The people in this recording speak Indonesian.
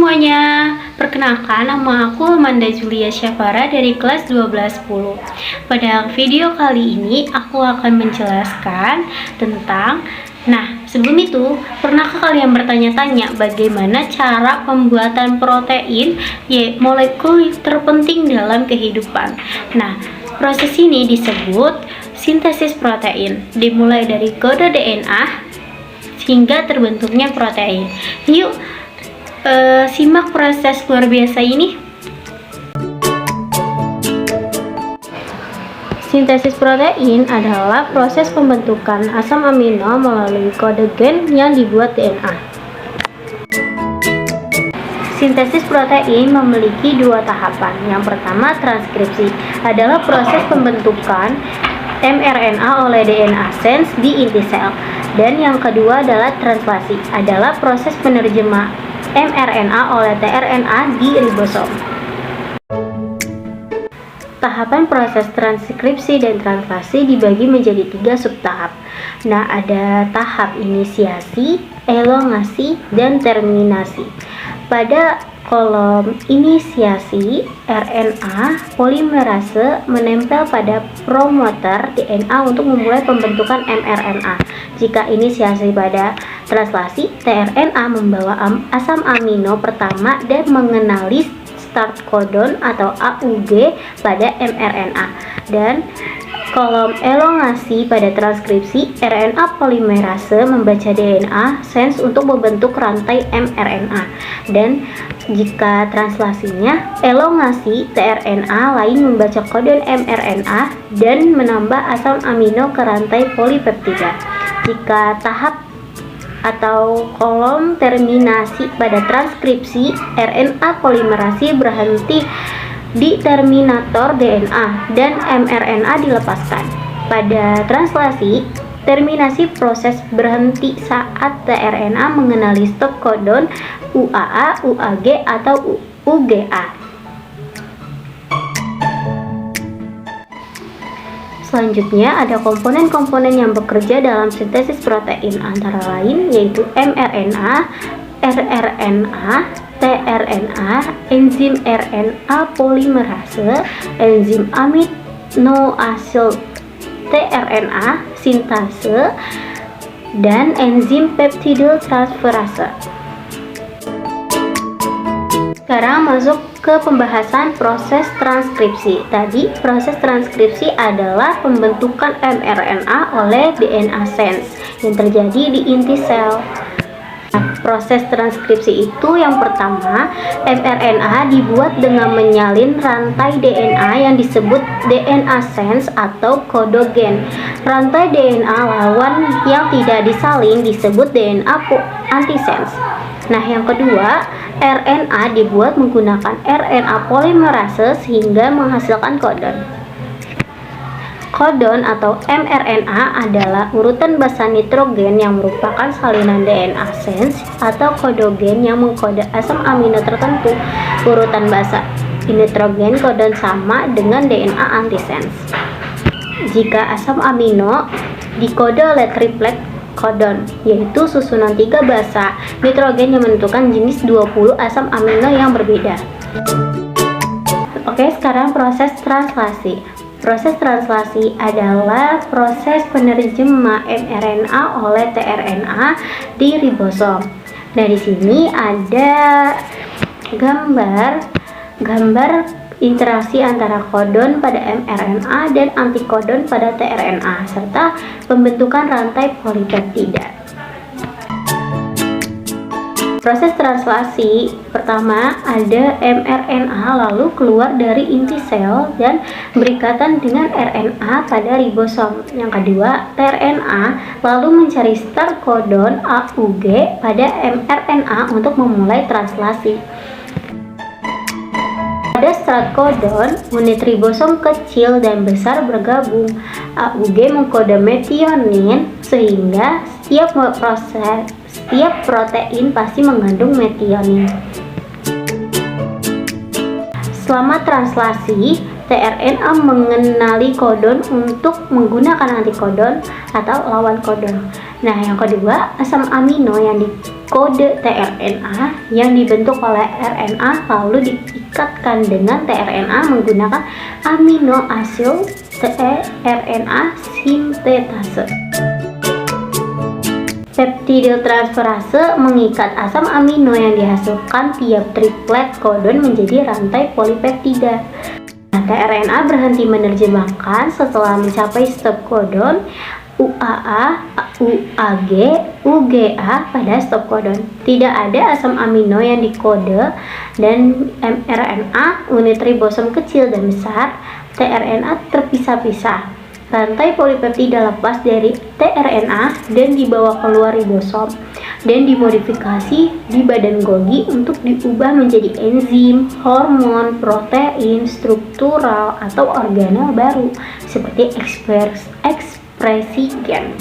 semuanya, perkenalkan nama aku Amanda Julia Syafara dari kelas 1210. Pada video kali ini aku akan menjelaskan tentang sebelum itu, pernahkah kalian bertanya-tanya bagaimana cara pembuatan protein, molekul terpenting dalam kehidupan? Proses ini disebut sintesis protein, dimulai dari kode DNA hingga terbentuknya protein. Yuk, simak proses luar biasa ini. Sintesis protein adalah proses pembentukan asam amino melalui kode gen yang dibuat DNA. Sintesis protein memiliki dua tahapan. Yang pertama, transkripsi adalah proses pembentukan mRNA oleh DNA sense di inti sel. Dan yang kedua adalah translasi, adalah proses penerjemah mRNA oleh tRNA di ribosom. Tahapan proses transkripsi dan translasi dibagi menjadi 3 subtahap. Ada tahap inisiasi, elongasi, dan terminasi. Pada kolom inisiasi, RNA polimerase menempel pada promoter DNA untuk memulai pembentukan mRNA. Jika inisiasi pada translasi, tRNA membawa asam amino pertama dan mengenali start codon atau AUG pada mRNA. Dan kolom elongasi pada transkripsi, RNA polimerase membaca DNA sense untuk membentuk rantai mRNA. Dan jika translasinya, elongasi, tRNA lain membaca kodon mRNA dan menambah asam amino ke rantai polipeptida. Jika tahap atau kolom terminasi pada transkripsi, RNA polimerase berhenti di terminator DNA dan mRNA dilepaskan. Pada translasi, terminasi proses berhenti saat tRNA mengenali stop codon UAA, UAG, atau UGA. Selanjutnya ada komponen-komponen yang bekerja dalam sintesis protein, antara lain yaitu mRNA, rRNA, tRNA, enzim RNA polimerase, enzim amino asid tRNA sintase, dan enzim peptidil transferase. Sekarang masuk ke pembahasan proses transkripsi. Tadi proses transkripsi adalah pembentukan mRNA oleh DNA sense yang terjadi di inti sel. Proses transkripsi itu yang pertama, mRNA dibuat dengan menyalin rantai DNA yang disebut DNA sense atau kodogen. Rantai DNA lawan yang tidak disalin disebut DNA antisense. Yang kedua, RNA dibuat menggunakan RNA polimerase sehingga menghasilkan kodon. Kodon atau mRNA adalah urutan basa nitrogen yang merupakan salinan DNA sense atau kodogen yang mengkode asam amino tertentu. Urutan basa nitrogen kodon sama dengan DNA antisense. Jika asam amino dikode oleh triplet kodon, yaitu susunan 3 basa nitrogen yang menentukan jenis 20 asam amino yang berbeda. Oke, sekarang proses translasi. Proses translasi adalah proses penerjemah mRNA oleh tRNA di ribosom. Di sini ada gambar interaksi antara kodon pada mRNA dan antikodon pada tRNA serta pembentukan rantai polipeptida. Proses translasi pertama, ada mRNA lalu keluar dari inti sel dan berikatan dengan RNA pada ribosom. Yang kedua, tRNA lalu mencari start codon AUG pada mRNA untuk memulai translasi. Pada start codon, unit ribosom kecil dan besar bergabung. AUG mengkode metionin sehingga setiap protein pasti mengandung metionin. Selama translasi, tRNA mengenali kodon untuk menggunakan antikodon atau lawan kodon. Yang kedua, asam amino yang kode tRNA yang dibentuk oleh RNA lalu diikatkan dengan tRNA menggunakan amino asid tRNA sintetase. Peptidiltransferase mengikat asam amino yang dihasilkan tiap triplet codon menjadi rantai polipeptida. tRNA berhenti menerjemahkan setelah mencapai stop codon UAA, UAG, UGA pada stop codon. Tidak ada asam amino yang dikode dan mRNA, unit ribosom kecil dan besar, tRNA terpisah-pisah. Rantai polipeptida lepas dari tRNA dan dibawa keluar ribosom dan dimodifikasi di badan Golgi untuk diubah menjadi enzim, hormon, protein, struktural, atau organel baru seperti ekspresi gen.